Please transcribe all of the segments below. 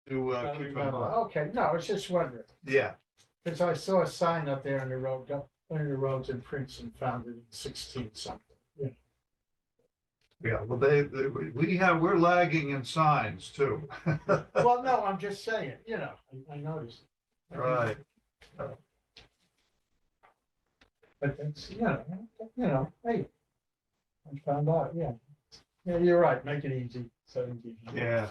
to keep in mind. Okay, no, I was just wondering, Yeah, because I saw a sign up there on the road, one of the roads in Princeton, founded in 16 something. Yeah. yeah, well, we're lagging in signs too. Well, no, I'm just saying, I noticed. Right. But that's, hey, I found out, yeah. Yeah, you're right, make it easy, 17. Yeah.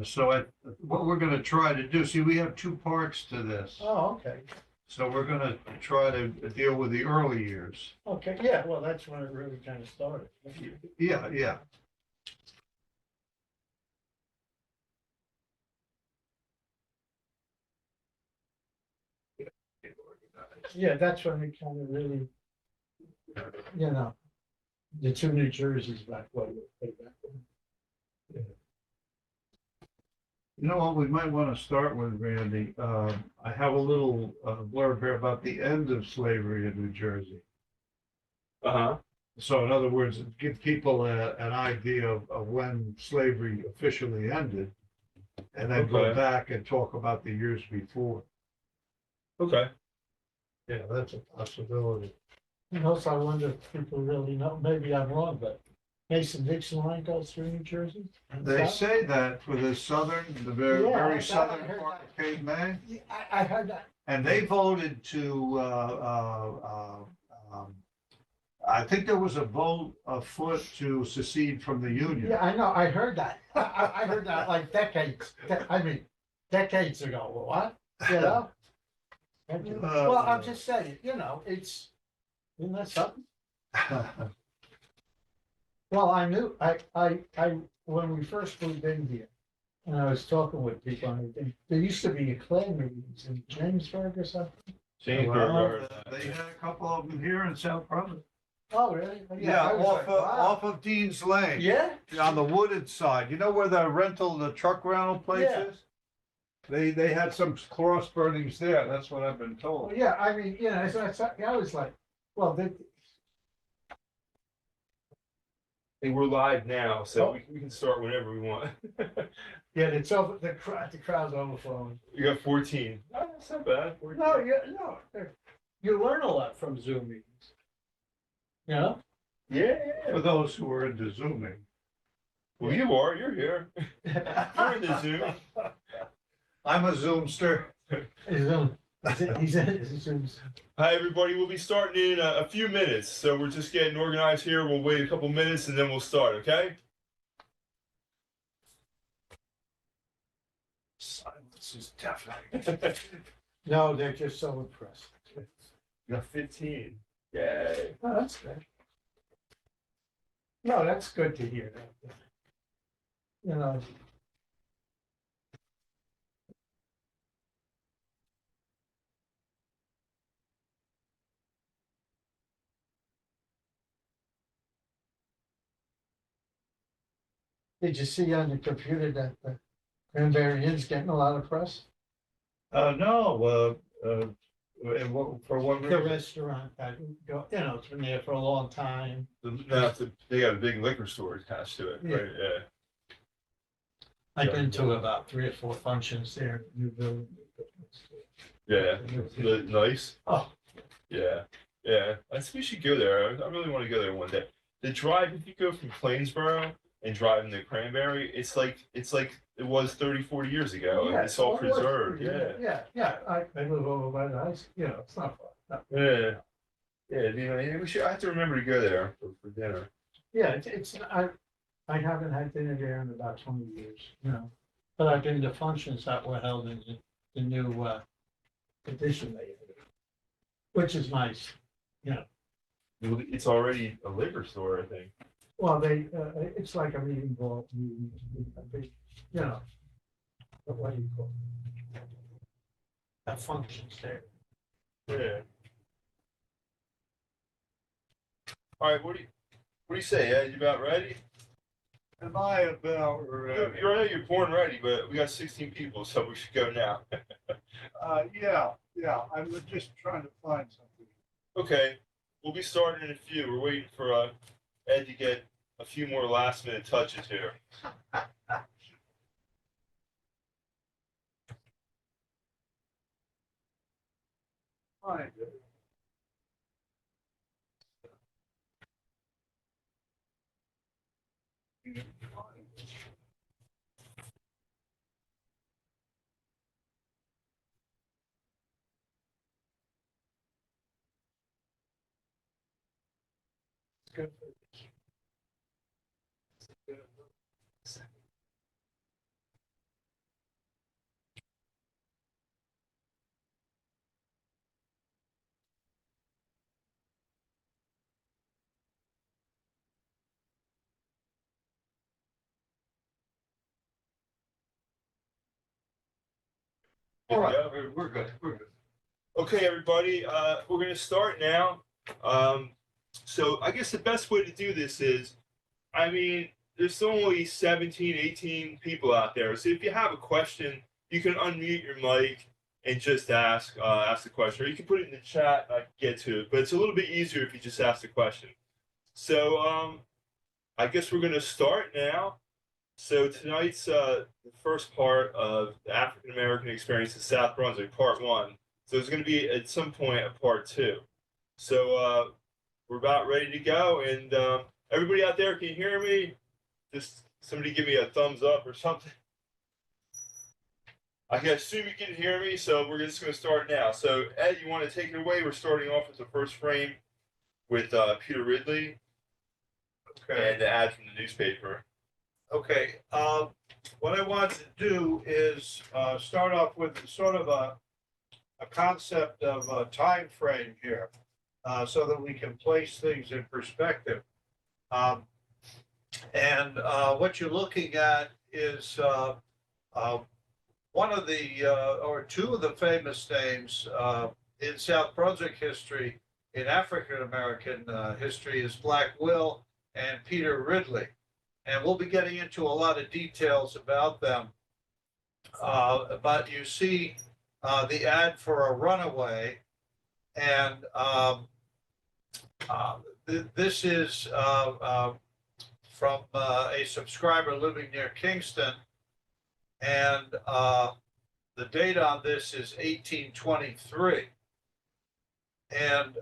So what we're gonna try to do, see, we have two parts to this. Oh, okay, So we're gonna try to deal with the early years. okay, yeah, well, that's when it really kind of started. Yeah, yeah. Yeah, that's when we kind of really, the two New Jerseys back way back then. You know what, we might want to start with, Randy. I have a little blurb here about the end of slavery in New Jersey. Uh-huh. So in other words, give people an idea of when slavery officially ended, and then go Okay. back and talk about the years before. Okay. Yeah, that's a possibility. And also, I wonder if people really know, maybe I'm wrong, but Mason-Dixon line goes through New Jersey? They say that for the very, Yeah, very I southern heard part that. of Cape May, Yeah, I heard that. and they voted to, I think there was a vote afoot to secede from the Union. Yeah, I know, I heard that. I heard that like decades ago, well, what, Well, I'm just saying, isn't that something? Well, I knew, when we first moved in here, and I was talking with people, and there used to be a clan meetings in Jamesburg or something. Jamesburg. They had a couple of them here in South Brunswick. Oh, really? Yeah, I was like, wow. off of Dean's Lane. Yeah? On the wooded side, you know where the truck rental place Yeah. is? They had some cross burnings there, that's what I've been told. Well, yeah, I mean, I was like, well, We're live now, so Oh. we can start whenever we want. yeah, it's over, the crowd's overflowing. You got 14. Oh, that's not bad. 14. No, you learn a lot from Zoom meetings. Yeah, For those who are into Zooming. Well, you are. You're here. You're in the Zoom. I'm a Zoomster. He's in Zoom. Hi, everybody. We'll be starting in a few minutes. So we're just getting organized here. We'll wait a couple minutes and then we'll start, okay? Silence is deafening. No, they're just so impressed. You got 15. Yay. Oh, that's good. No, that's good to hear. You know. Did you see on the computer that the Cranberry Inn's getting a lot of press? No, for what The reason? restaurant that, it's been there for a long time. They got a big liquor store attached to it. Yeah. Right? Yeah. I've been to about 3 or 4 functions there, new building. Yeah. Nice. Oh, Yeah. Yeah. I think we should go there. I really want to go there one day. The drive, if you go from Plainsboro and drive into Cranberry, it's like it was 30, 40 years ago. yeah, It's all of course. preserved. Yeah. Yeah. I live over by the ice, it's not far. No. Yeah. Yeah. I have to remember to go there for dinner. Yeah, I haven't had dinner there in about 20 years, but I've been to functions that were held in the new edition they had, which is nice, It's already a liquor store, I think. Well, it's like a meeting hall, a big, what do you call it? That functions there. Yeah. All right. What do you say, Ed? You about ready? Am I about ready? You're born ready, but we got 16 people, so we should go now. Yeah, I'm just trying to find something. Okay. We'll be starting in a few. We're waiting for Ed to get a few more last minute touches here. Fine. Good. All right, we're good. We're good. Okay, everybody, we're going to start now. So I guess the best way to do this is, I mean, there's only 17, 18 people out there. So if you have a question, you can unmute your mic and just ask the question. Or you can put it in the chat and I can get to it. But it's a little bit easier if you just ask the question. So I guess we're going to start now. So tonight's the first part of the African American experience in South Brunswick, part 1. So there's going to be at some point a part 2. So we're about ready to go. And everybody out there, can you hear me? Just somebody give me a thumbs up or something. I can assume you can hear me, so we're just going to start now. So Ed, you want to take it away? We're starting off with the first frame with Peter Ridley and the ad from the newspaper. Okay, what I want to do is start off with sort of a concept of a time frame here, so that we can place things in perspective. And what you're looking at is one of the or two of the famous names in South Brunswick history, in African American history, is Black Will and Peter Ridley. And we'll be getting into a lot of details about them. But you see the ad for a runaway, and this is from a subscriber living near Kingston, and the date on this is 1823. And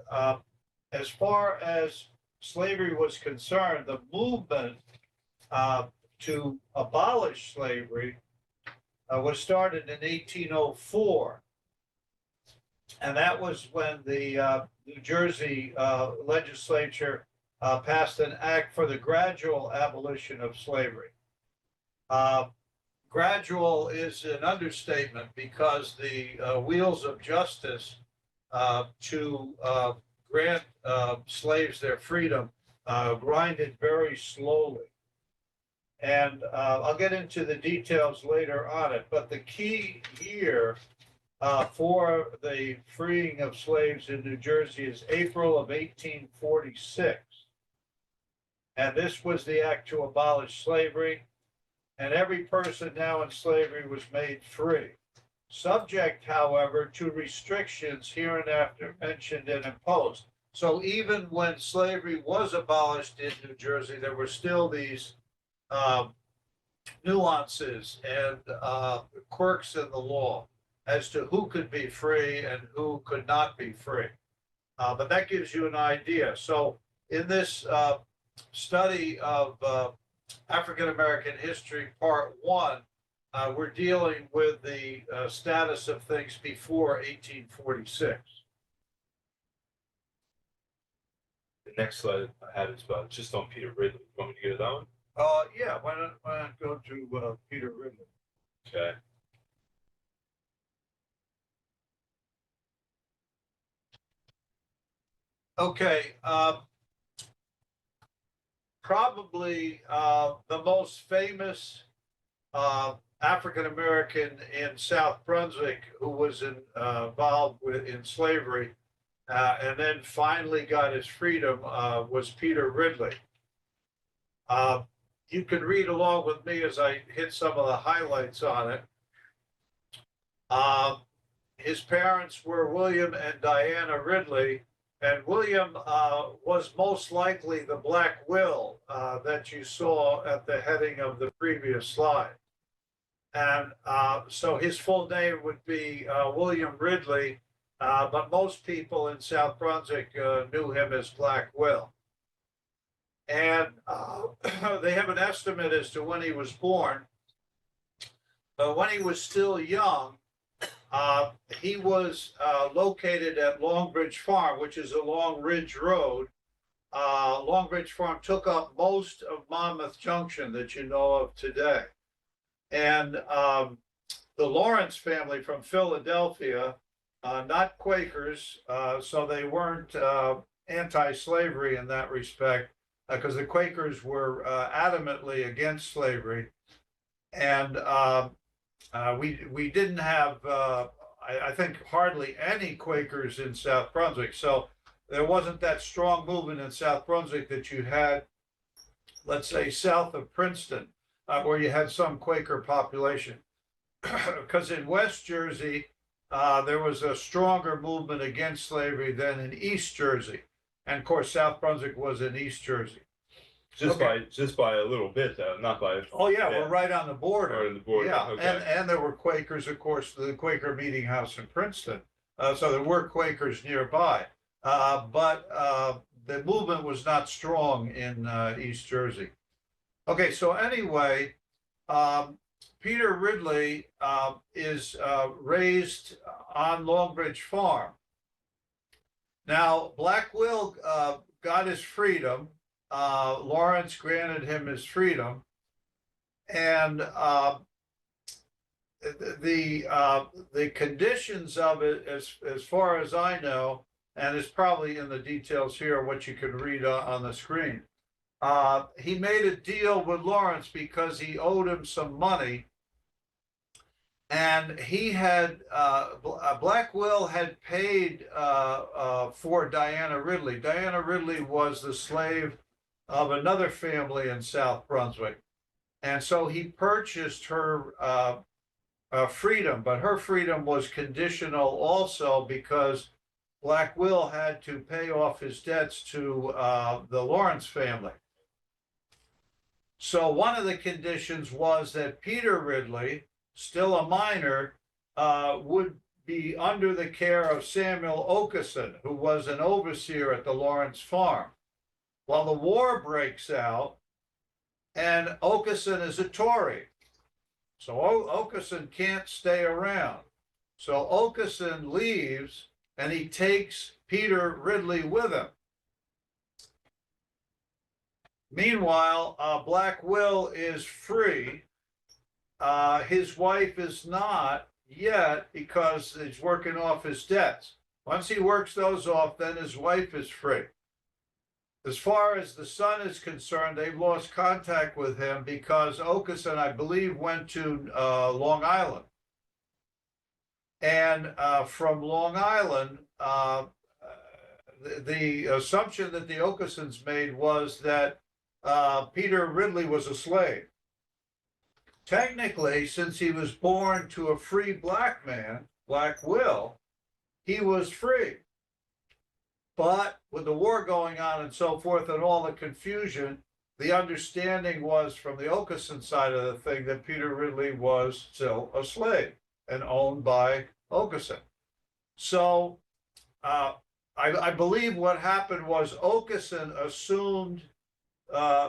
as far as slavery was concerned, the movement to abolish slavery was started in 1804. And that was when the New Jersey legislature passed an act for the gradual abolition of slavery. Gradual is an understatement because the wheels of justice to grant slaves their freedom grinded very slowly. And I'll get into the details later on it, but the key here for the freeing of slaves in New Jersey is April of 1846. And this was the act to abolish slavery, and every person now in slavery was made free. Subject, however, to restrictions hereinafter mentioned and imposed. So even when slavery was abolished in New Jersey, there were still these nuances and quirks in the law as to who could be free and who could not be free. But that gives you an idea. So in this study of African American history, part 1, we're dealing with the status of things before 1846. The next slide I had is just on Peter Ridley. You want me to go to that one? Yeah, why not go to Peter Ridley? Okay. Okay, probably the most famous African American in South Brunswick who was involved in slavery and then finally got his freedom was Peter Ridley. You can read along with me as I hit some of the highlights on it. His parents were William and Diana Ridley, And William was most likely the Black Will that you saw at the heading of the previous slide. And so his full name would be William Ridley, but most people in South Brunswick knew him as Black Will. And they have an estimate as to when he was born. But when he was still young, he was located at Longbridge Farm, which is along Ridge Road. Longbridge Farm took up most of Monmouth Junction that you know of today. And the Lawrence family from Philadelphia, not Quakers, so they weren't anti-slavery in that respect, because the Quakers were adamantly against slavery. And we didn't have, I think, hardly any Quakers in South Brunswick. So there wasn't that strong movement in South Brunswick that you had, let's say, south of Princeton, where you had some Quaker population. Because in West Jersey, there was a stronger movement against slavery than in East Jersey. And of course, South Brunswick was in East Jersey. Just by a little bit, though, not by. Oh yeah, we're right on the border. Right on the border. Yeah, Okay. and there were Quakers, of course, the Quaker Meeting House in Princeton. So there were Quakers nearby, but the movement was not strong in East Jersey. Okay, so anyway, Peter Ridley is raised on Longbridge Farm. Now, Black Will got his freedom. Lawrence granted him his freedom, and the conditions of it, as far as I know, and it's probably in the details here, what you can read on the screen. He made a deal with Lawrence because he owed him some money, and he had Black Will had paid for Diana Ridley. Diana Ridley was the slave of another family in South Brunswick. And so he purchased her freedom, but her freedom was conditional also because Black Will had to pay off his debts to the Lawrence family. So one of the conditions was that Peter Ridley, still a minor, would be under the care of Samuel Okeson, who was an overseer at the Lawrence farm. Well, the war breaks out, and Okeson is a Tory. So Okeson can't stay around. So Okeson leaves, and he takes Peter Ridley with him. Meanwhile, Black Will is free. His wife is not yet because he's working off his debts. Once he works those off, then his wife is free. As far as the son is concerned, they've lost contact with him because Okeson, I believe, went to Long Island. And from Long Island, the assumption that the Okesons made was that Peter Ridley was a slave. Technically, since he was born to a free black man, Black Will, he was free. But with the war going on and so forth and all the confusion, the understanding was from the Okeson side of the thing that Peter Ridley was still a slave and owned by Okeson. So I believe what happened was Okeson assumed,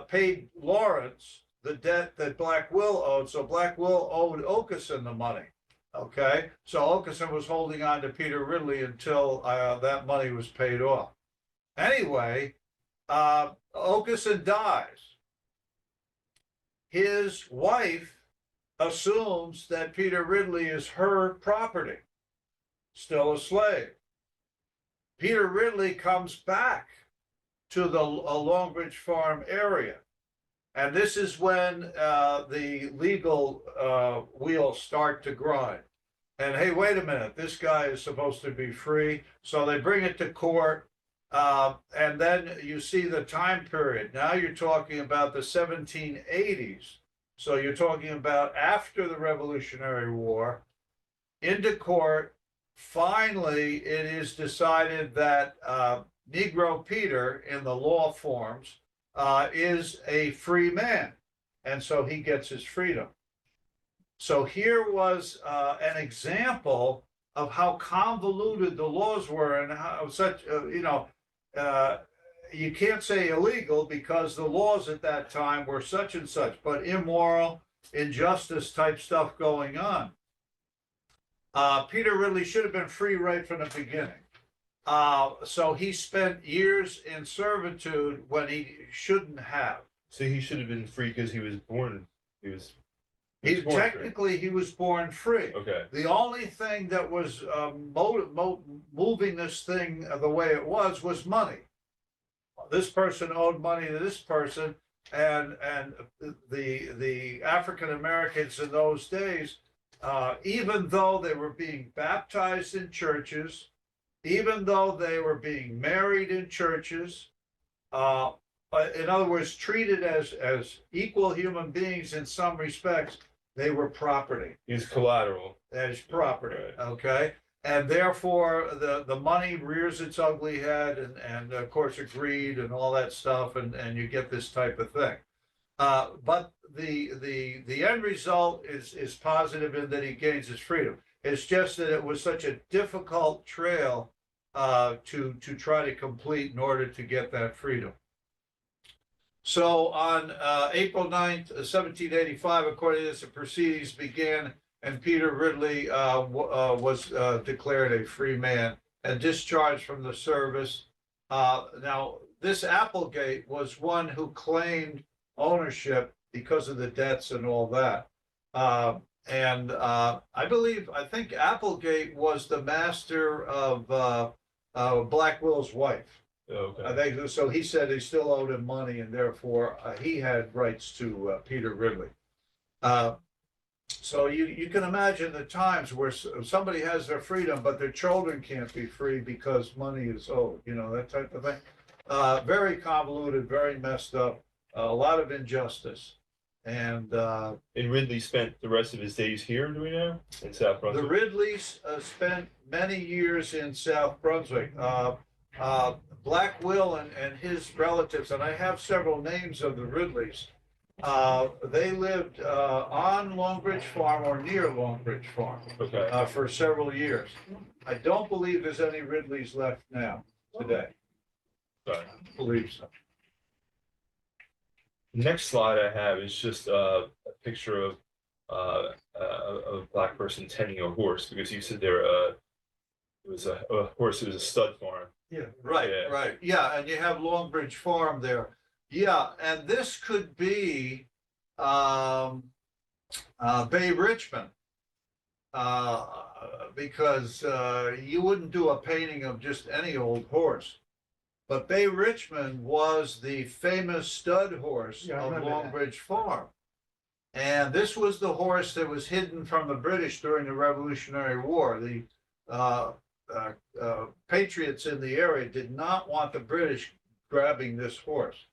paid Lawrence the debt that Black Will owed. So Black Will owed Okeson the money. Okay, so Okeson was holding on to Peter Ridley until that money was paid off. Anyway, Okeson dies. His wife assumes that Peter Ridley is her property, still a slave. Peter Ridley comes back to the Longbridge Farm area. And this is when the legal wheels start to grind. And hey, wait a minute, this guy is supposed to be free. So they bring it to court. And then you see the time period. Now you're talking about the 1780s. So you're talking about after the Revolutionary War, into court. Finally, it is decided that Negro Peter in the law forms is a free man. And so he gets his freedom. So here was an example of how convoluted the laws were and how such, you can't say illegal because the laws at that time were such and such, but immoral, injustice type stuff going on. Peter Ridley should have been free right from the beginning. So he spent years in servitude when he shouldn't have. So he should have been free because he was born. He was born Technically, he was born free. free. Okay. The only thing that was moving this thing the way it was money. This person owed money to this person, and the African Americans in those days, even though they were being baptized in churches, even though they were being married in churches, in other words, treated as equal human beings in some respects, they were property. He's collateral. As property, Right. okay? And therefore, the money rears its ugly head and of course, greed and all that stuff, and you get this type of thing. But the end result is positive in that he gains his freedom. It's just that it was such a difficult trail to try to complete in order to get that freedom. So on April 9th, 1785, according to this, the proceedings began, and Peter Ridley was declared a free man and discharged from the service. Now, this Applegate was one who claimed ownership because of the debts and all that. And I think Applegate was the master of Black Will's wife. Okay. I think so. He said he still owed him money, and therefore he had rights to Peter Ridley. So you can imagine the times where somebody has their freedom, but their children can't be free because money is owed. That type of thing. Very convoluted, very messed up. A lot of injustice, and Ridley spent the rest of his days here. Do we know in South the Brunswick? Ridleys spent many years in South Brunswick. Black Will and his relatives, and I have several names of the Ridleys. They lived on Longbridge Farm or near Longbridge Farm Okay. for several years. I don't believe there's any Ridleys left now today. Sorry. I believe so. The next slide I have is just a picture of a black person tending a horse, because you said there it was a horse. It was a stud farm. Yeah, right, Yeah. right. Yeah, and you have Longbridge Farm there. Yeah, and this could be Bay Richmond. Because you wouldn't do a painting of just any old horse. But Bay Richmond was the famous stud horse Yeah, I of remember that. Longbridge Farm. And this was the horse that was hidden from the British during the Revolutionary War. The patriots in the area did not want the British grabbing this horse.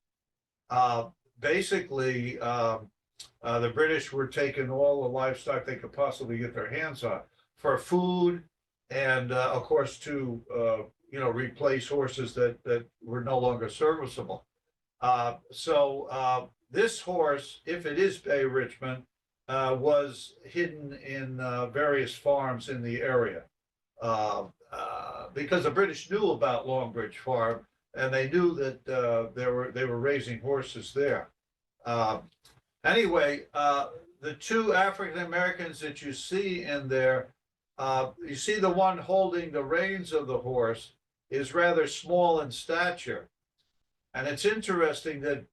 Basically, the British were taking all the livestock they could possibly get their hands on for food, and of course to replace horses that were no longer serviceable. So this horse, if it is Bay Richmond, was hidden in various farms in the area. Because the British knew about Longbridge Farm, and they knew that they were raising horses there. Anyway, the two African Americans that you see in there, you see the one holding the reins of the horse is rather small in stature. And it's interesting that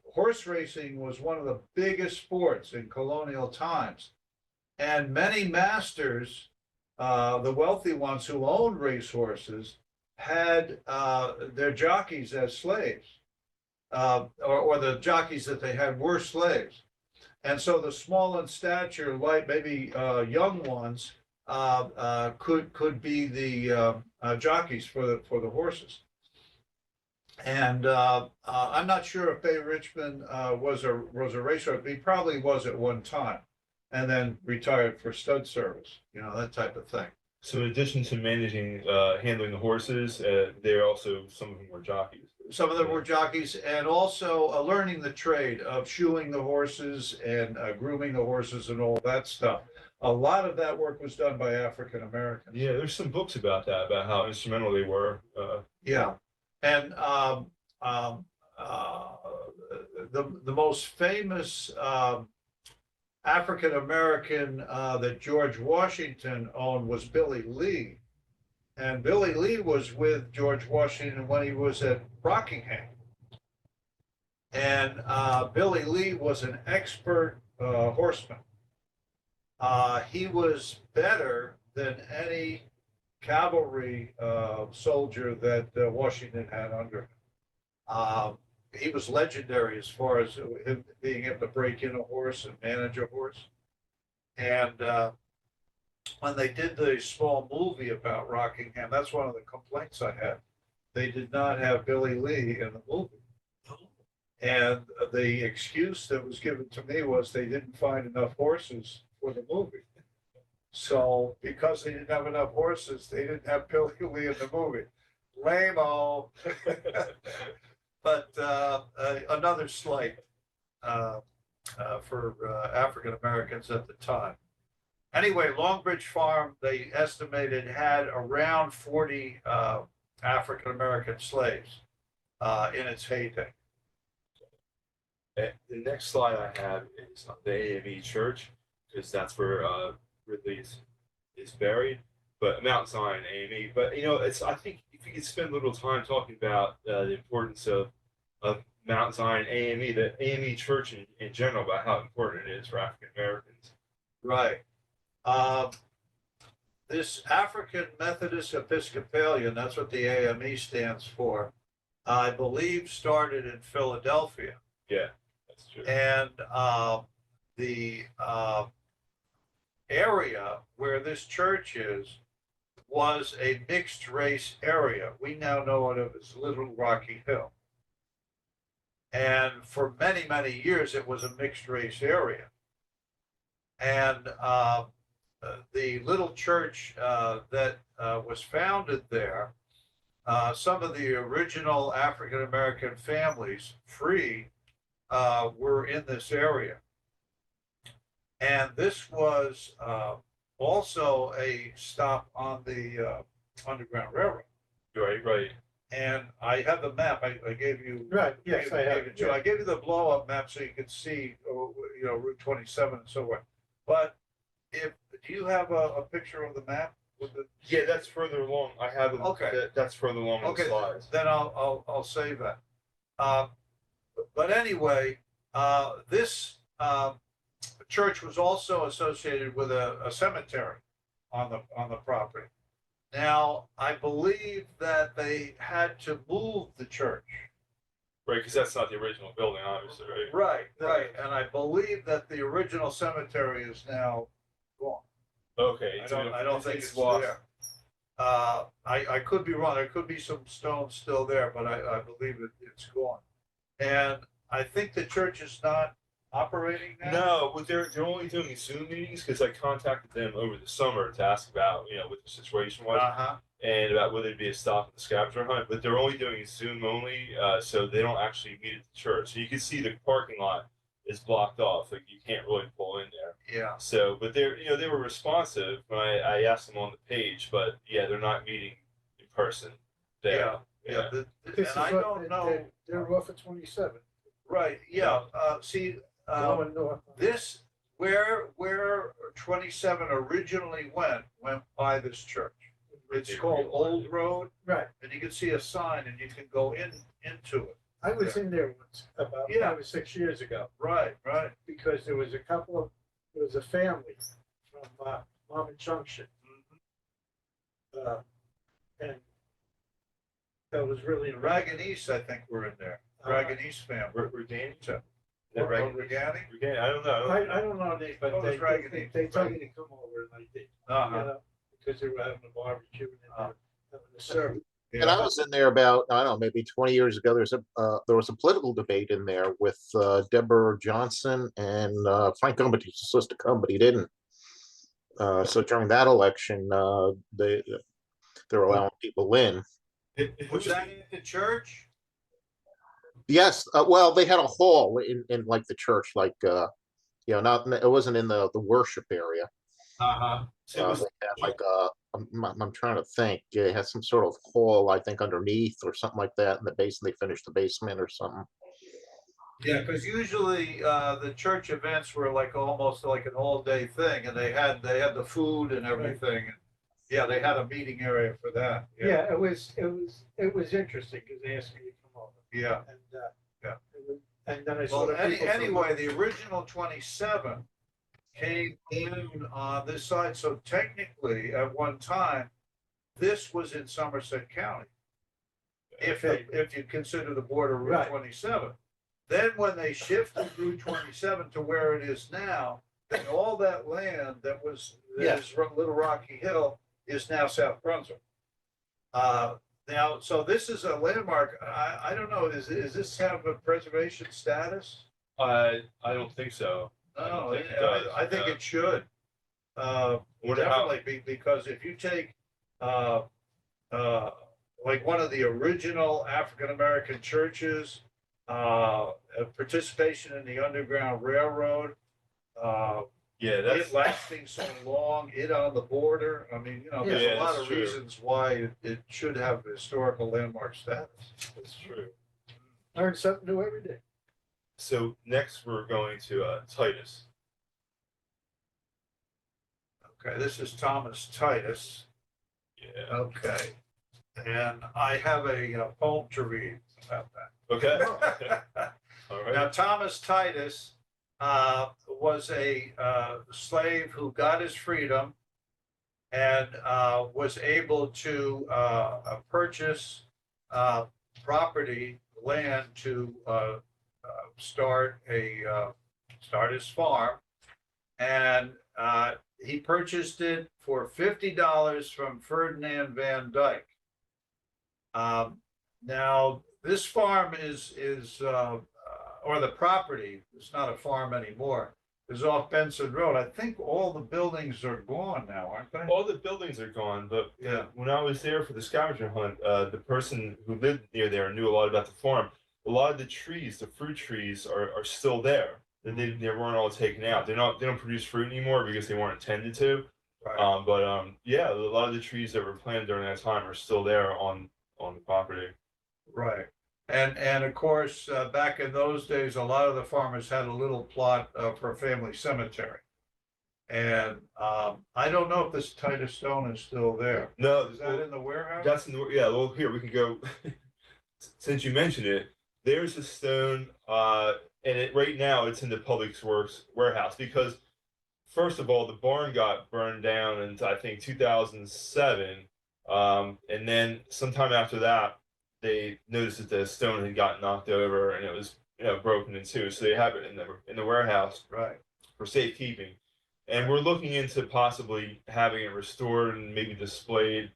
horse racing was one of the biggest sports in colonial times. And many masters, the wealthy ones who owned racehorses, had their jockeys as slaves, or the jockeys that they had were slaves. And so the small in stature, like maybe young ones, could be the jockeys for the horses. And I'm not sure if Bay Richmond was a racer. He probably was at one time, and then retired for stud service, that type of thing. So in addition to managing, handling the horses, they're also, some of them were jockeys. Some of them were jockeys, and also learning the trade of shoeing the horses and grooming the horses and all that stuff. A lot of that work was done by African Americans. Yeah, there's some books about that, about how instrumental they were. Yeah, and uh, the most famous African American that George Washington owned was Billy Lee. And Billy Lee was with George Washington when he was at Rockingham. And Billy Lee was an expert horseman. He was better than any cavalry soldier that Washington had under him. He was legendary as far as him being able to break in a horse and manage a horse. And when they did the small movie about Rockingham, that's one of the complaints I had. They did not have Billy Lee in the movie. And the excuse that was given to me was they didn't find enough horses for the movie. So because they didn't have enough horses, they didn't have Billy Lee in the movie. Lame-o. But another slight for African Americans at the time. Anyway, Longbridge Farm, they estimated, had around 40 African American slaves in its heyday. The next slide I have is the AME Church, because that's where Ridley is buried. But Mount Zion AME. But I think if you could spend a little time talking about the importance of Mount Zion AME, the AME Church in general, about how important it is for African Americans. Right. This African Methodist Episcopalian, that's what the AME stands for, I believe started in Philadelphia. Yeah, that's true. And the area where this church is was a mixed race area. We now know it as Little Rocky Hill. And for many, many years, it was a mixed race area. And the little church that was founded there, some of the original African American families, free, were in this area. And this was also a stop on the Underground Railroad. Right. And I have the map. I gave you. Right, yes, I have it, yeah. I gave you the blow up map so you could see, Route 27 and so on. But do you have a picture of the map with the? Yeah, that's further along. I have it. Okay. That's further along in the Okay, slides. then I'll save that. But anyway, this church was also associated with a cemetery on the property. Now, I believe that they had to move the church. Right, because that's not the original building, obviously, right? Right. And I believe that the original cemetery is now gone. Okay. I don't think it's lost. there. I could be wrong. There could be some stones still there, but I believe it's gone. And I think the church is not operating now. No, but they're only doing Zoom meetings, because I contacted them over the summer to ask about what the situation was and about whether it'd be a stop at the scavenger hunt. But they're only doing Zoom only, so they don't actually meet at the church. So you can see the parking lot is blocked off, like you can't really pull in there. Yeah. So, but they were responsive when I asked them on the page, but yeah, they're not meeting in person there. Yeah. This And I is what don't know. They're off at 27. Right. Yeah. See. Going north. This where 27 originally went by this church. It's called Old Road, Right. and you can see a sign, and you can go into it. I was in there once, about 5 or 6 years ago, Right. because there was a family from Mama Junction. And that was really. The Raganese, I think, were in there. Raganese family. Regani? Regani? I don't know. I don't know, but Oh, they it's Raggedy. told me to come over, and I did. Because they were having a barbecue and they were having a service. And I was in there about, I don't know, maybe 20 years ago. There was a political debate in there with Deborah Johnson and Frank Gumby was supposed to come, but he didn't. So during that election, they're allowing people in. Was that at the church? Yes, well, they had a hall in like the church, like not it wasn't in the worship area. Uh-huh. So it was, They had like I'm trying to think. Yeah, it had some sort of hall, I think, underneath or something like that in the basement. They finished the basement or something. Yeah, because usually the church events were like almost like an all-day thing, and they had the food and everything. Yeah, they had a meeting area for that. Yeah, it was interesting because they asked me to come over. Yeah. And, Yeah. and then I saw Well, the people. from- anyway, the original 27 came in on this side, so technically, at one time, this was in Somerset County. If you consider the border Route Right. 27. Then when they shifted Route 27 to where it is now, then all that land that was Little Rocky Hill is now South Brunswick. Now, so this is a landmark. I don't know, is this have a preservation status? I don't think so. I don't No, think it does, I think no. it should. Wonder how- Definitely because if you take, like one of the original African-American churches, participation in the Underground Railroad, Yeah, that's it lasting so long, it on the border. I mean, there's Yeah, a lot that's of true. reasons why it should have historical landmark status. that's true. Learn something new every day. So next we're going to Titus. Okay, this is Thomas Titus. Yeah. Okay. And I have a poem to read about Okay. that. All right. Now, Thomas Titus was a slave who got his freedom and was able to purchase property, land to start his farm. And he purchased it for $50 from Ferdinand Van Dyke. Now, this farm or the property, it's not a farm anymore, is off Benson Road. I think all the buildings are gone now, aren't they? All the buildings are gone, but Yeah. when I was there for the scavenger hunt, the person who lived near there knew a lot about the farm. A lot of the trees, the fruit trees, are still there. They weren't all taken out. They don't produce fruit anymore because they weren't intended to. Right. Yeah, a lot of the trees that were planted during that time are still there on the property. Right. And of course, back in those days, a lot of the farmers had a little plot for a family cemetery. And I don't know if this Titus stone is still there. No, Is that in the warehouse? that's in the, yeah. Well, here we can go. Since you mentioned it, there's a stone, and right now it's in the Public Works warehouse because, first of all, the barn got burned down in I think 2007, and then sometime after that, they noticed that the stone had gotten knocked over and it was broken in two, so they have it in the warehouse Right. for safekeeping. And we're looking into possibly having it restored and maybe displayed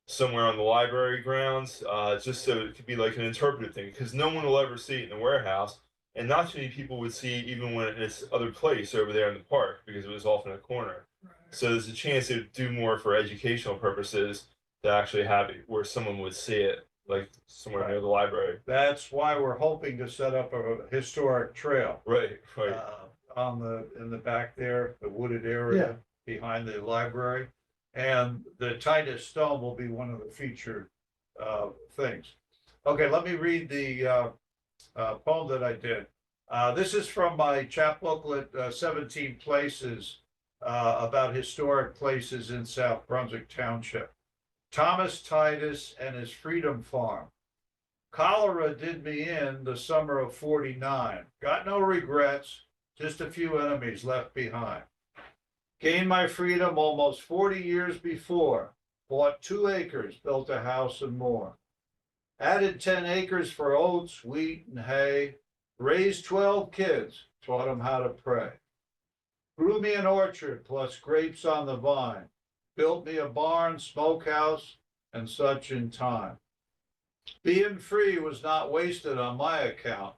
somewhere on the library grounds, just so it could be like an interpretive thing, because no one will ever see it in the warehouse, and not too many people would see it even when it's other place over there in the park because it was off in a corner. So there's a chance to do more for educational purposes to actually have it where someone would see it, like somewhere near the library. That's why we're hoping to set up a historic trail. Right. In the back there, the wooded area behind the library. And the Titus stone will be one of the featured things. Okay, let me read the poem that I did. This is from my chapbooklet, 17 Places, about historic places in South Brunswick Township. Thomas Titus and his Freedom Farm. Cholera did me in the summer of '49. Got no regrets, just a few enemies left behind. Gained my freedom almost 40 years before. Bought 2 acres, built a house and more. Added 10 acres for oats, wheat, and hay. Raised 12 kids, taught them how to pray. Grew me an orchard plus grapes on the vine. Built me a barn, smokehouse, and such in time. Being free was not wasted on my account.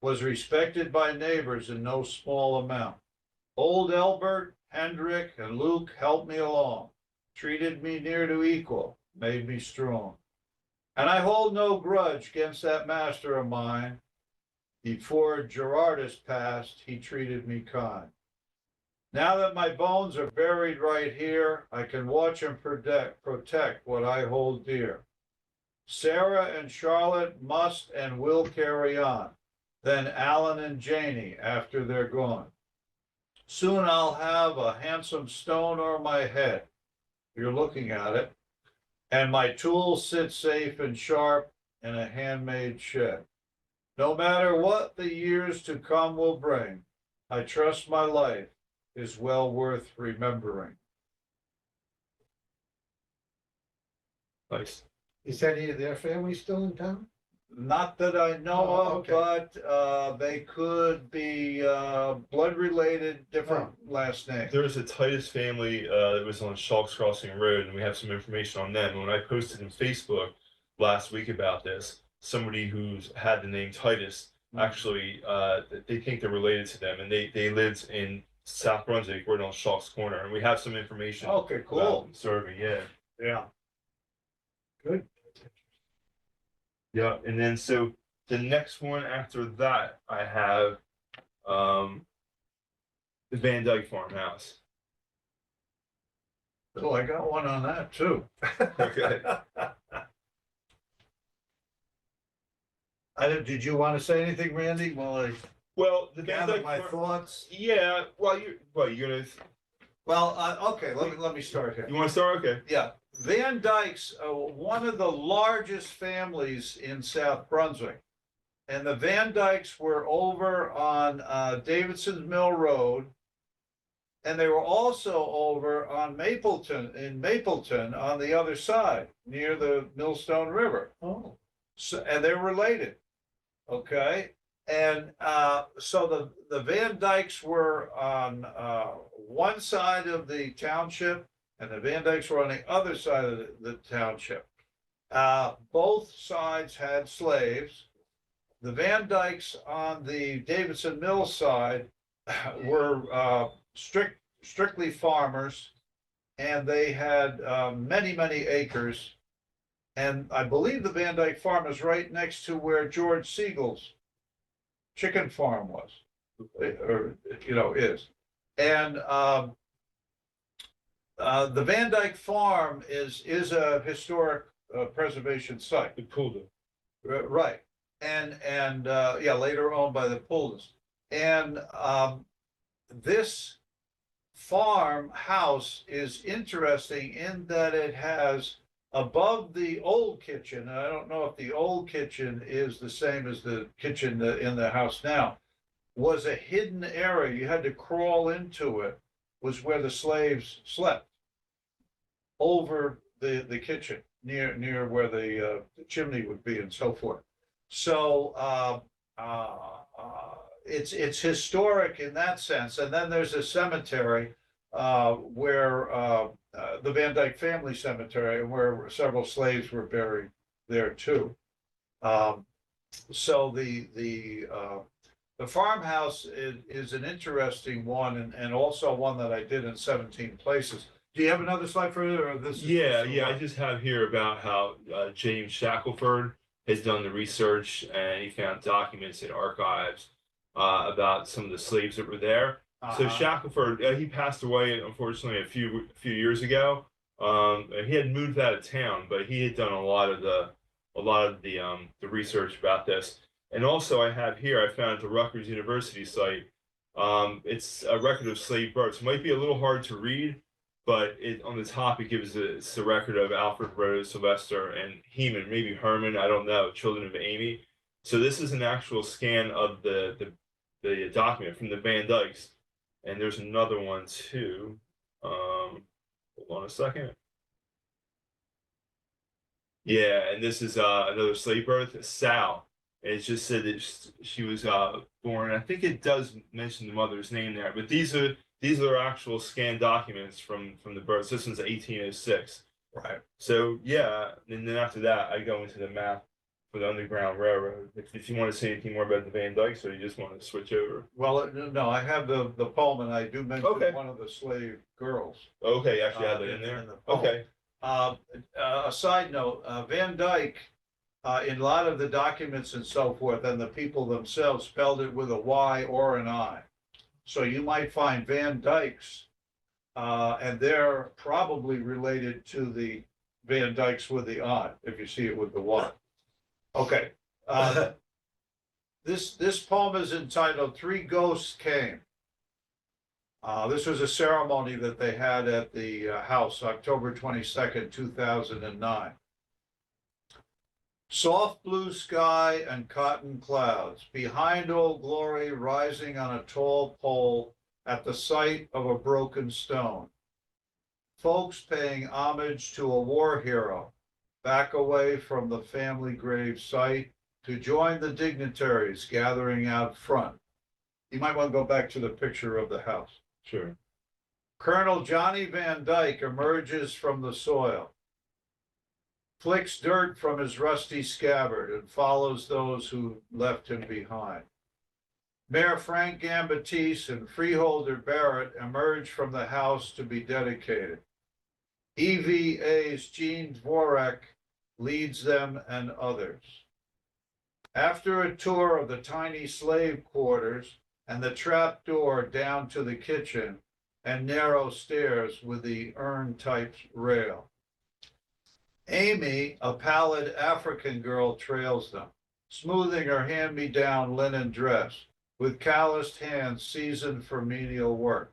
Was respected by neighbors in no small amount. Old Elbert Hendrick, and Luke helped me along, treated me near to equal, made me strong. And I hold no grudge against that master of mine. Before Gerardus passed, he treated me kind. Now that my bones are buried right here, I can watch and protect what I hold dear. Sarah and Charlotte must and will carry on. Then Alan and Janie after they're gone. Soon I'll have a handsome stone o'er my head. You're looking at it. And my tools sit safe and sharp in a handmade shed. No matter what the years to come will bring, I trust my life is well worth remembering. Nice. Is any of their family still in town? Not that I know Oh, of, okay. but they could be blood related, different last names. There's a Titus family that was on Shawks Crossing Road, and we have some information on them. When I posted in Facebook last week about this, somebody who's had the name Titus actually they think they're related to them, and they lived in South Brunswick, right on Shawks Corner, and we have some information. Okay, cool. About the survey, yeah. Yeah. Good. Yeah, and then so the next one after that, I have the Van Dyke farmhouse. Oh, I got one on that too. Okay. Did you want to say anything, Randy? Well, I Well, the Van gather Dyke my thoughts. Yeah, well, you're gonna. Well, okay, let me start here. You want to start? Okay. Yeah, Van Dykes, one of the largest families in South Brunswick. And the Van Dykes were over on Davidson's Mill Road. And they were also over on Mapleton on the other side, near the Millstone River. Oh, So, and they're related, okay? And so the Van Dykes were on one side of the township, and the Van Dykes were on the other side of the township. Both sides had slaves. The Van Dykes on the Davidson Mill side were strictly farmers, and they had many acres. And I believe the Van Dyke farm is right next to where George Siegel's chicken farm was, or is. And the Van Dyke farm is a historic preservation site. The Poolda. Right. And yeah, later owned by the Pooldas. And this farmhouse is interesting in that it has above the old kitchen, and I don't know if the old kitchen is the same as the kitchen in the house now, was a hidden area. You had to crawl into it, was where the slaves slept, over the kitchen, near where the chimney would be and so forth. So it's historic in that sense. And then there's a cemetery where the Van Dyke family cemetery, where several slaves were buried there too. So the farmhouse is an interesting one, and also one that I did in 17 places. Do you have another slide for it, or this? Yeah. I just have here about how James Shackelford has done the research, and he found documents in archives about some of the slaves that were there. So Shackelford, he passed away unfortunately a few years ago. He had moved out of town, but he had done a lot of the research about this. And also, I have here, I found at the Rutgers University site. It's a record of slave births. It might be a little hard to read, but on the top it gives it's a record of Alfred, Rose, Sylvester, and Heman, maybe Herman. I don't know. Children of Amy. So this is an actual scan of the document from the Van Dykes. And there's another one too. Hold on a second. Yeah, and this is another slave birth, Sal. And it just said that she was born. I think it does mention the mother's name there, but these are actual scanned documents from the birth. This one's 1806. Right. So yeah, and then after that, I go into the map for the Underground Railroad. If you want to say anything more about the Van Dykes, or you just want to switch over. Well, no, I have the poem, and I do mention Okay. one of the slave girls. Okay, you actually have it in In there. the poem. Okay. A side note, Van Dyke, in a lot of the documents and so forth, and the people themselves spelled it with a Y or an I. So you might find Van Dykes, and they're probably related to the Van Dykes with the I, if you see it with the Y. Okay. This poem is entitled Three Ghosts Came. This was a ceremony that they had at the house, October 22nd, 2009. Soft blue sky and cotton clouds, behind Old Glory rising on a tall pole at the site of a broken stone. Folks paying homage to a war hero, back away from the family grave site to join the dignitaries gathering out front. You might want to go back to the picture of the house. Sure. Colonel Johnny Van Dyke emerges from the soil, flicks dirt from his rusty scabbard, and follows those who left him behind. Mayor Frank Gambatese and Freeholder Barrett emerge from the house to be dedicated. EVA's Gene Dvorak leads them and others. After a tour of the tiny slave quarters and the trap door down to the kitchen and narrow stairs with the urn-type rail, Amy, a pallid African girl, trails them, smoothing her hand-me-down linen dress with calloused hands seasoned for menial work.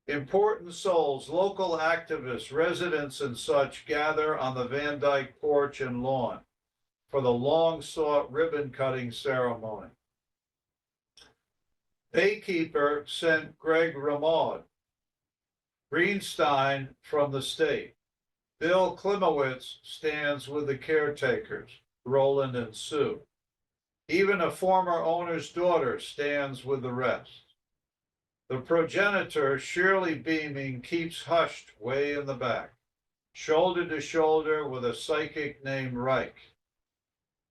Important souls, local activists, residents, and such gather on the Van Dyke porch and lawn for the long-sought ribbon-cutting ceremony. Baykeeper sent Greg Ramaud, Greenstein from the state. Bill Klimowitz stands with the caretakers, Roland and Sue. Even a former owner's daughter stands with the rest. The progenitor, surely beaming, keeps hushed way in the back, shoulder to shoulder with a psychic named Reich,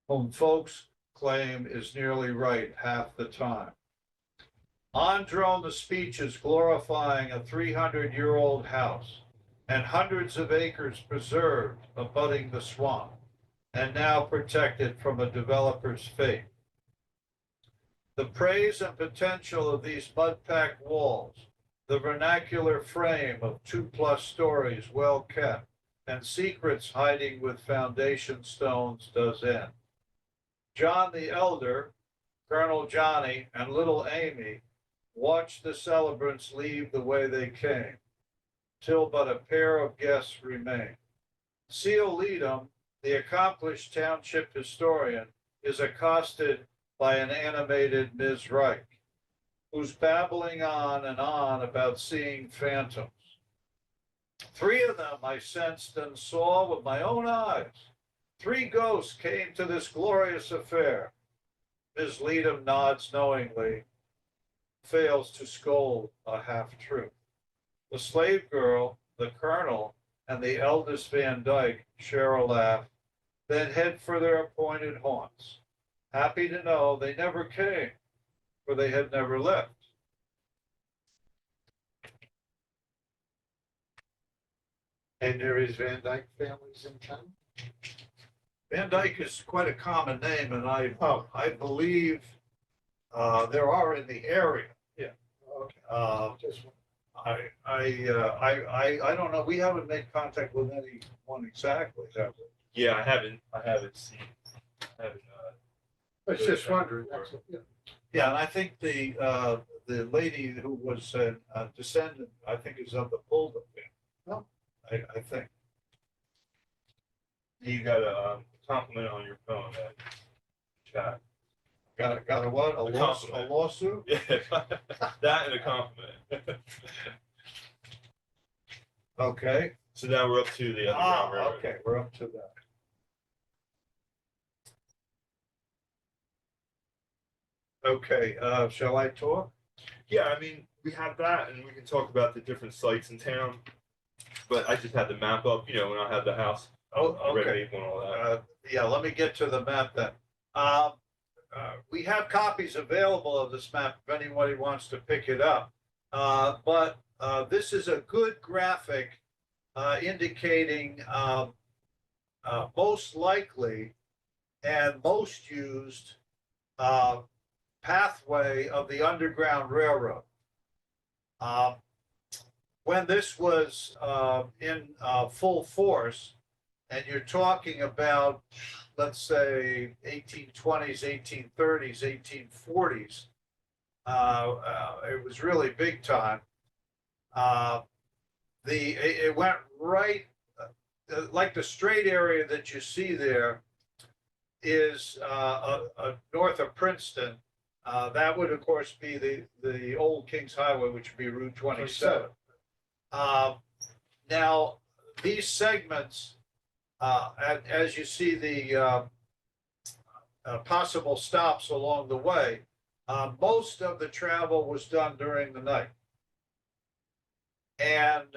whom folks claim is nearly right half the time. On drone the speeches glorifying a 300-year-old house and hundreds of acres preserved abutting the swamp and now protected from a developer's fate. The praise and potential of these mud-packed walls, the vernacular frame of 2+ stories well kept, and secrets hiding with foundation stones does end. John the Elder, Colonel Johnny, and little Amy watched the celebrants leave the way they came, till but a pair of guests remain. Seal Leadham, the accomplished township historian, is accosted by an animated Ms. Reich, who's babbling on and on about seeing phantoms. 3 of them I sensed and saw with my own eyes. 3 ghosts came to this glorious affair. Ms. Leadham nods knowingly, fails to scold a half-truth. The slave girl, the colonel, and the eldest Van Dyke share a laugh, then head for their appointed haunts, happy to know they never came, for they had never left. And there is Van Dyke families in town? Van Dyke is quite a common name, and I Oh, believe there are in the area. okay. Just I don't know. We haven't made contact with anyone exactly, have we? Yeah, I haven't seen. I haven't. I was just wondering. Yeah. Yeah, and I think the lady who was a descendant, I think, is of the Bulldog family. Oh. I think. You got a compliment on your phone, chat. Got a what? A A compliment. lawsuit? Yeah, that and a compliment. Okay. So now we're up to the Underground Railroad. Okay, we're up to that. Okay, shall I talk? Yeah, I mean, we have that, and we can talk about the different sites in town. But I just had the map up, when I had the house Oh, okay. red maple and all that. Yeah, let me get to the map then. We have copies available of this map if anybody wants to pick it up. But this is a good graphic indicating most likely and most used pathway of the Underground Railroad. When this was in full force, and you're talking about, let's say, 1820s, 1830s, 1840s, it was really big time. It went right, like the straight area that you see there is north of Princeton. That would, of course, be the old Kings Highway, which would be Route 27. Now, these segments, as you see the possible stops along the way, most of the travel was done during the night. And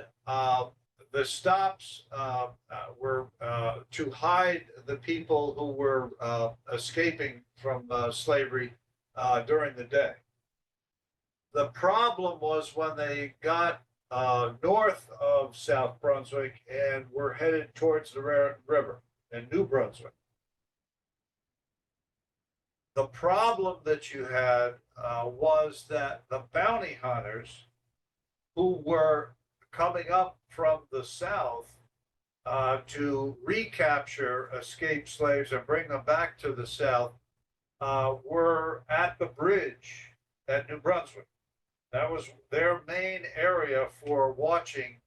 the stops were to hide the people who were escaping from slavery during the day. The problem was when they got north of South Brunswick and were headed towards the river in New Brunswick. The problem that you had was that the bounty hunters who were coming up from the south to recapture escaped slaves and bring them back to the south were at the bridge at New Brunswick. That was their main area for watching,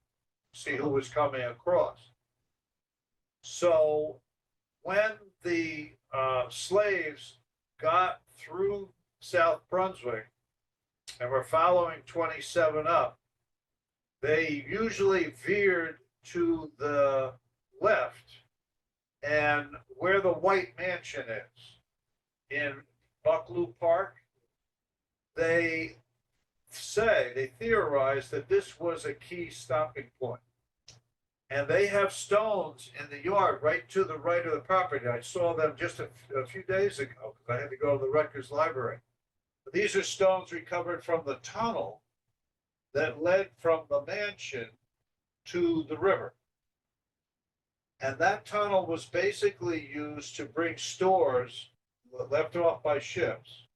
see who was coming across. So when the slaves got through South Brunswick and were following 27 up, they usually veered to the left, and where the White Mansion is in Bucklew Park, they theorize that this was a key stopping point. And they have stones in the yard right to the right of the property. I saw them just a few days ago because I had to go to the Rutgers Library. But these are stones recovered from the tunnel that led from the mansion to the river. And that tunnel was basically used to bring stores left off by ships,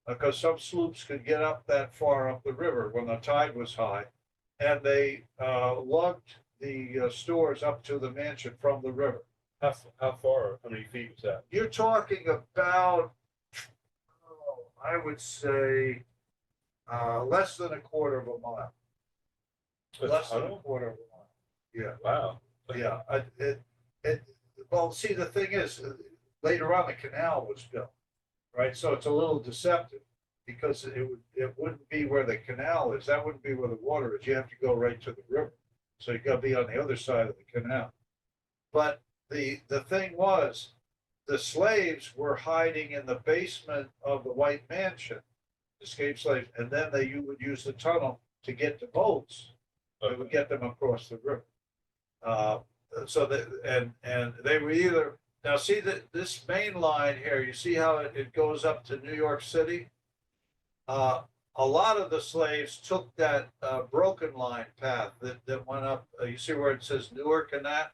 because some sloops could get up that far up the river when the tide was high, and they lugged the stores up to the mansion from the river. How far? How many feet was that? You're talking about, I would say, less than a quarter of a mile. Less than a quarter of a mile. Yeah. Wow. Yeah. Well, see, the thing is, later on, the canal was built, right? So it's a little deceptive because it wouldn't be where the canal is. That wouldn't be where the water is. You have to go right to the river. So you got to be on the other side of the canal. But the thing was, the slaves were hiding in the basement of the White Mansion, escaped slaves, and then you would use the tunnel to get to boats that would get them across the river. So that and they were either, now see that this main line here, you see how it goes up to New York City? A lot of the slaves took that broken line path that went up. You see where it says Newark and that,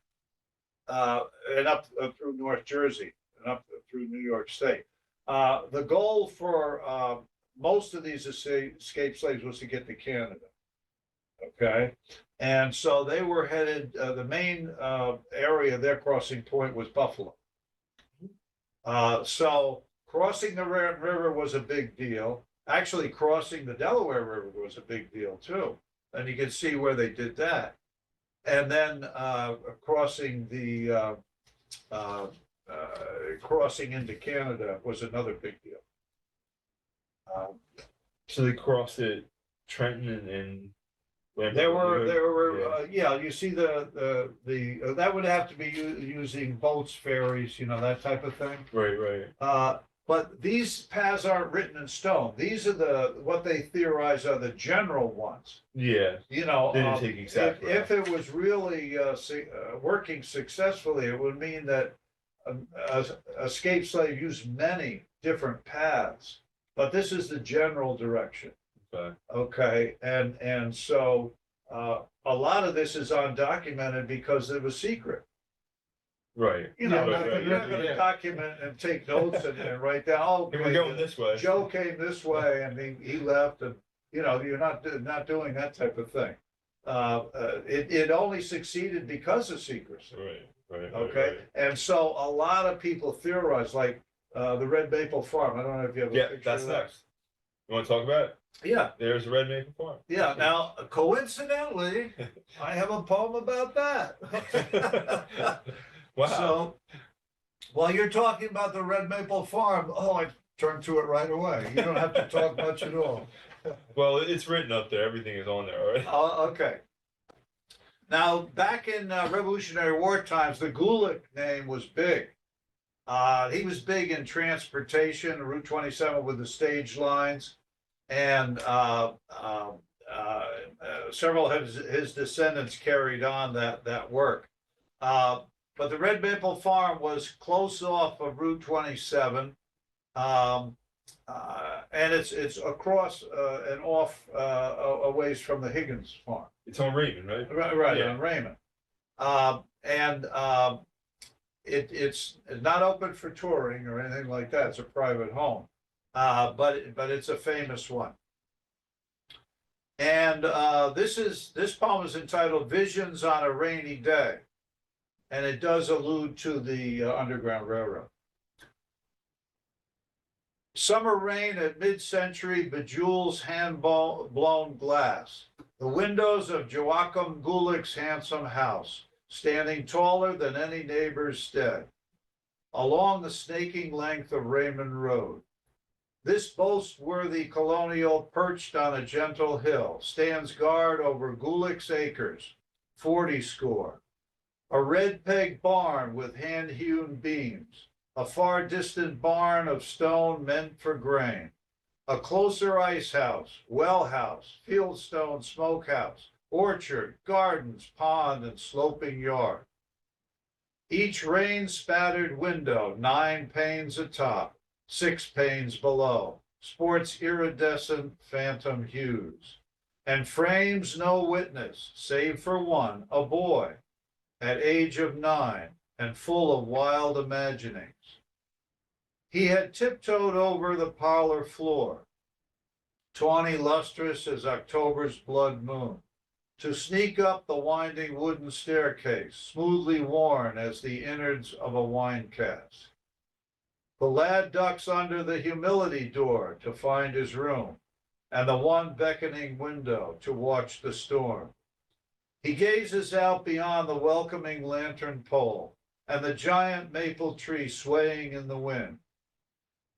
and up through North Jersey and up through New York State. The goal for most of these escaped slaves was to get to Canada. Okay, and so they were headed. The main area of their crossing point was Buffalo. So crossing the river was a big deal. Actually, crossing the Delaware River was a big deal too, and you can see where they did that. And then crossing into Canada was another big deal. So they crossed it, Trenton and. There were, yeah. You see the that would have to be using boats, ferries, that type of thing. Right. But these paths aren't written in stone. These are what they theorize are the general ones. Yeah. They didn't take exact if it was really working successfully, it would mean that escaped slave used many different paths, but this is the general direction. Okay. Okay, and so a lot of this is undocumented because it was secret. Right. You know, Yeah, right, you're right, not gonna yeah. document and take notes and write down, oh, Hey, we're okay, going this way. Joe came this way and he left, and, you know, you're not doing that type of thing. It only succeeded because of secrecy. Right. Okay, and so a lot of people theorize, like, the Red Maple Farm, I don't know if you have a Yeah, picture that's of that. next. You want to talk about it? Yeah, There's Red Maple Farm. yeah, now coincidentally, I have a poem about that. Wow. So, while you're talking about the Red Maple Farm, oh, I turned to it right away, you don't have to talk much at all. Well, it's written up there. Everything is on there, all right? Oh, okay. Now, back in Revolutionary War times, the Gulick name was big. He was big in transportation, Route 27 with the stage lines, and several of his descendants carried on that work. But the Red Maple Farm was close off of Route 27, and it's across and off a ways from the Higgins farm. It's on Raymond, right? Right, Yeah. on Raymond. It's not open for touring or anything like that. It's a private home. But it's a famous one. And this poem is entitled Visions on a Rainy Day. And it does allude to the Underground Railroad. Summer rain at mid-century bejewels hand-blown glass. The windows of Joachim Gulick's handsome house, standing taller than any neighbor's stead, along the snaking length of Raymond Road. This boast-worthy colonial, perched on a gentle hill, stands guard over Gulick's acres, 40 score. A red-peg barn with hand-hewn beams, a far distant barn of stone meant for grain, a closer ice house, well house, fieldstone smokehouse, orchard, gardens, pond, and sloping yard. Each rain-spattered window, 9 panes atop, 6 panes below, sports iridescent phantom hues, and frames no witness, save for one, a boy, at age of 9, and full of wild imaginings. He had tiptoed over the parlor floor, tawny lustrous as October's blood moon, to sneak up the winding wooden staircase, smoothly worn as the innards of a wine cask. The lad ducks under the humility door to find his room, and the one beckoning window to watch the storm. He gazes out beyond the welcoming lantern pole and the giant maple tree swaying in the wind.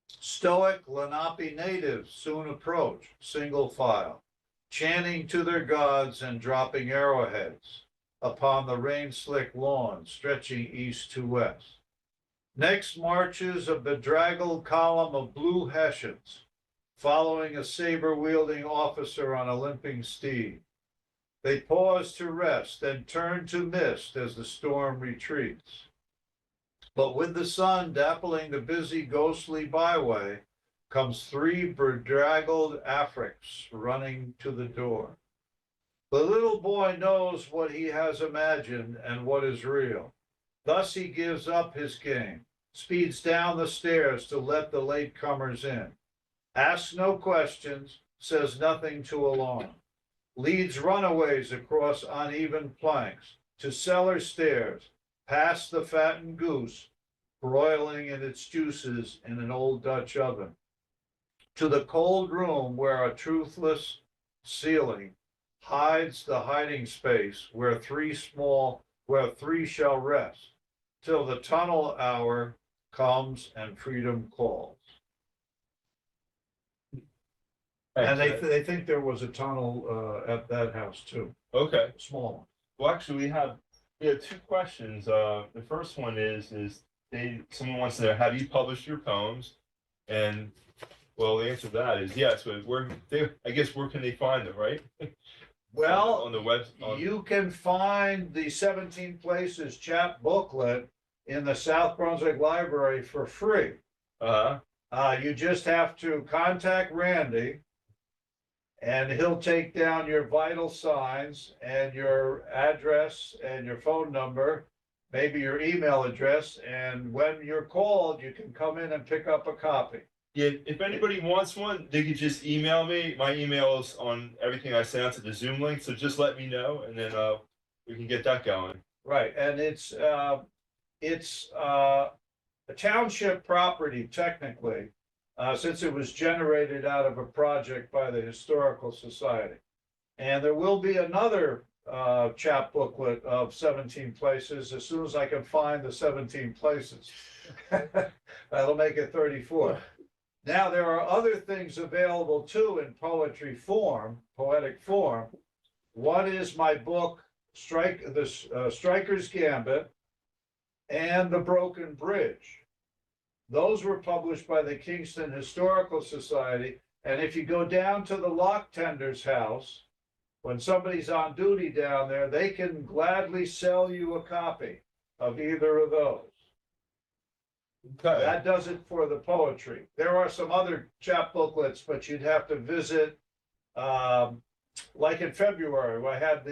Stoic Lenape natives soon approach, single file, chanting to their gods and dropping arrowheads upon the rain-slick lawn stretching east to west. Next marches a bedraggled column of blue Hessians, following a saber-wielding officer on a limping steed. They pause to rest, then turn to mist as the storm retreats. But with the sun dappling the busy, ghostly byway, comes 3 bedraggled Africs running to the door. The little boy knows what he has imagined and what is real. Thus he gives up his game, speeds down the stairs to let the latecomers in, asks no questions, says nothing to alarm, leads runaways across uneven planks to cellar stairs, past the fattened goose, broiling in its juices in an old Dutch oven, to the cold room where a truthless ceiling hides the hiding space where 3 shall rest, till the tunnel hour comes and freedom calls. And they think there was a tunnel at that house too, Okay. a small one. Well, actually, we have 2 questions. The first one is someone wants to know, have you published your poems? And well, the answer to that is yes. But where can they find them, right? Well, on the web. you can find the 17 Places chap booklet in the South Brunswick Library for free. Uh-huh. You just have to contact Randy, and he'll take down your vital signs and your address and your phone number, maybe your email address, and when you're called, you can come in and pick up a copy. Yeah, if anybody wants one, they could just email me. My email is on everything I sent out to the Zoom link, so just let me know, and then we can get that going. Right, and it's a township property technically, since it was generated out of a project by the Historical Society. And there will be another chap booklet of 17 places as soon as I can find the 17 places. That'll make it 34. Now, there are other things available too in poetry form, poetic form. One is my book, Striker's Gambit and The Broken Bridge. Those were published by the Kingston Historical Society. And if you go down to the lock tender's house, when somebody's on duty down there, they can gladly sell you a copy of either of those. Okay. That does it for the poetry. There are some other chap booklets, but you'd have to visit, like in February, I had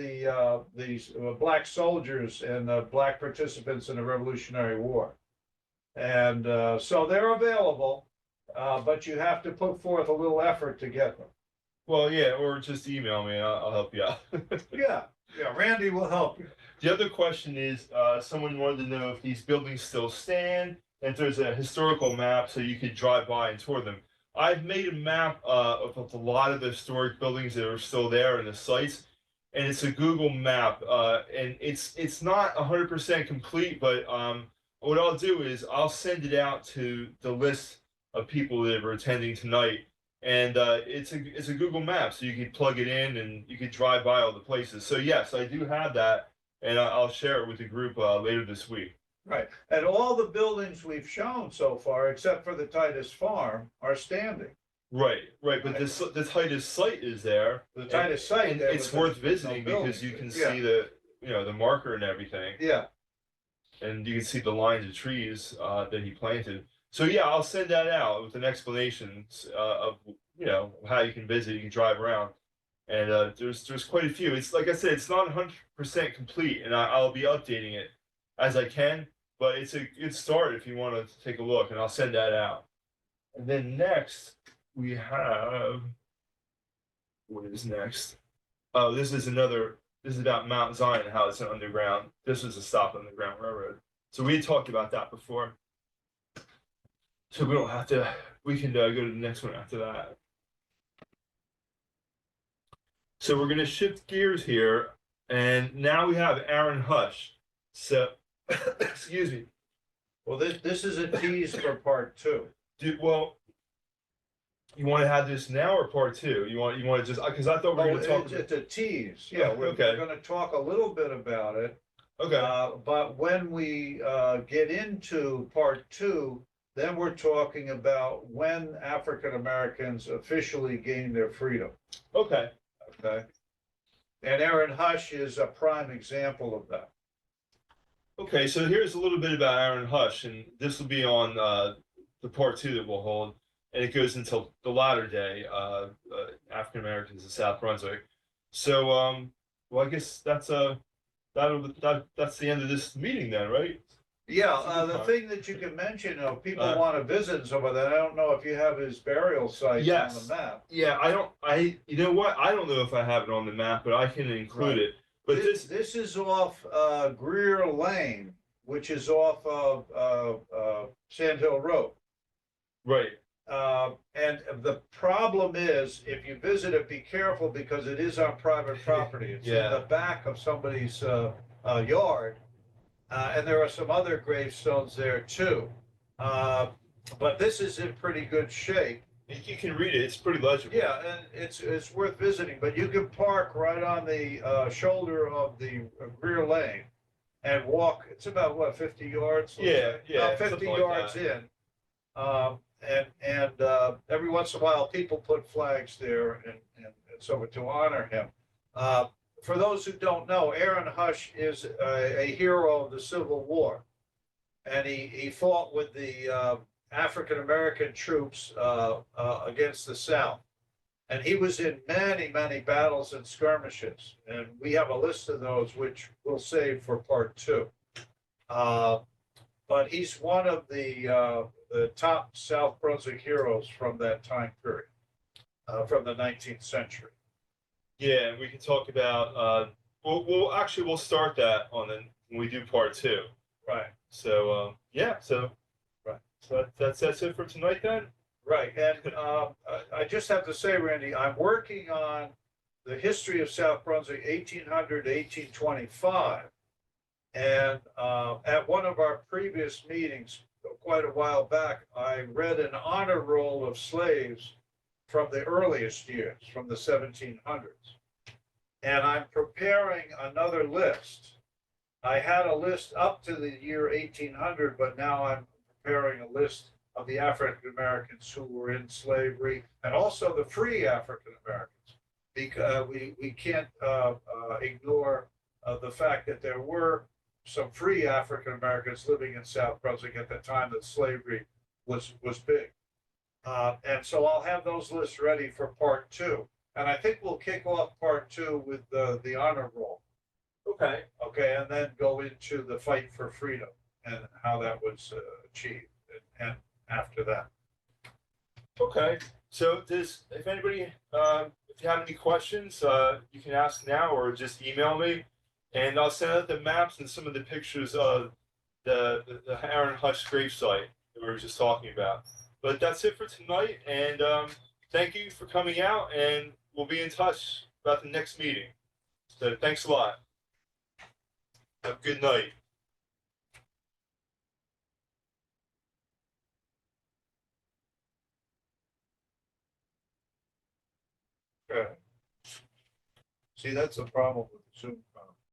these black soldiers and black participants in the Revolutionary War. And so they're available, but you have to put forth a little effort to get them. Well, yeah, or just email me. I'll help you out. Yeah, Randy will help you. The other question is, someone wanted to know if these buildings still stand, and if there's a historical map so you could drive by and tour them. I've made a map of a lot of the historic buildings that are still there and the sites, and it's a Google map, and it's not 100% complete, but what I'll do is I'll send it out to the list of people that are attending tonight, and it's a Google map, so you can plug it in and you can drive by all the places. So yes, I do have that, and I'll share it with the group later this week. Right, and all the buildings we've shown so far, except for the Titus Farm, are standing. Right, but the Titus site is there. The Titus site, and it's worth visiting because you can see the the marker and everything. Yeah. And you can see the lines of trees that he planted. So yeah, I'll send that out with an explanation of how you can visit, you can drive around, and there's quite a few. It's like I said, it's not 100% complete, and I'll be updating it as I can. But it's a good start if you want to take a look, and I'll send that out. And then next we have, what is next? Oh, this is about Mount Zion and how it's an underground. This was a stop on the Underground Railroad. So we talked about that before. So we don't have to, we can go to the next one after that. So we're going to shift gears here. And now we have Aaron Hush. So, excuse me. Well, this is a tease for part 2. Well, you want to have this now or part 2? You want to just, because I thought we were going to talk. It's a tease. Yeah, we're going to talk a little bit about it. Okay. But when we get into part 2, then we're talking about when African Americans officially gained their freedom. Okay. Okay. And Aaron Hush is a prime example of that. Okay, so here's a little bit about Aaron Hush, and this will be on the part 2 that we'll hold, and it goes until the latter day, African Americans in South Brunswick. So, well, I guess that's the end of this meeting then, right? Yeah, the thing that you can mention, people want to visit and so on, I don't know if you have his burial site on the map. Yeah, you know what? I don't know if I have it on the map, but I can include it. But this is off Greer Lane, which is off of Sand Hill Road. Right. And the problem is, if you visit it, be careful because it is on private property. It's in the back of somebody's yard. And there are some other gravestones there too. But this is in pretty good shape. You can read it. It's pretty legible. Yeah, and it's worth visiting. But you can park right on the shoulder of the Greer Lane and walk. It's about what, 50 yards? Yeah, about 50 yards in. And every once in a while, people put flags there and so to honor him. For those who don't know, Aaron Hush is a hero of the Civil War. and he fought with the African-American troops against the South. And he was in many, many battles and skirmishes. And we have a list of those, which we'll save for part two. But he's one of the top South Brunswick heroes from that time period, from the 19th century. Yeah, we can talk about. We'll start that on when we do part two. Right. So yeah, so Right. So that's it for tonight then. Right. And I just have to say, Randy, I'm working on the history of South Brunswick, 1800 to 1825. And at one of our previous meetings, quite a while back, I read an honor roll of slaves from the earliest years, from the 1700s. And I'm preparing another list. I had a list up to the year 1800, but now I'm preparing a list of the African Americans who were in slavery and also the free African Americans. Because we can't ignore the fact that there were some free African Americans living in South Brunswick at the time that slavery was big. And so I'll have those lists ready for part two. And I think we'll kick off part two with the honor roll. Okay. Okay, and then go into the fight for freedom and how that was achieved and after that. Okay. So if anybody, if you have any questions, you can ask now or just email me, and I'll send out the maps and some of the pictures of the Aaron Hush gravesite that we were just talking about. But that's it for tonight, and thank you for coming out, and we'll be in touch about the next meeting. So thanks a lot. Have a good night. Okay. See, that's the problem with Zoom.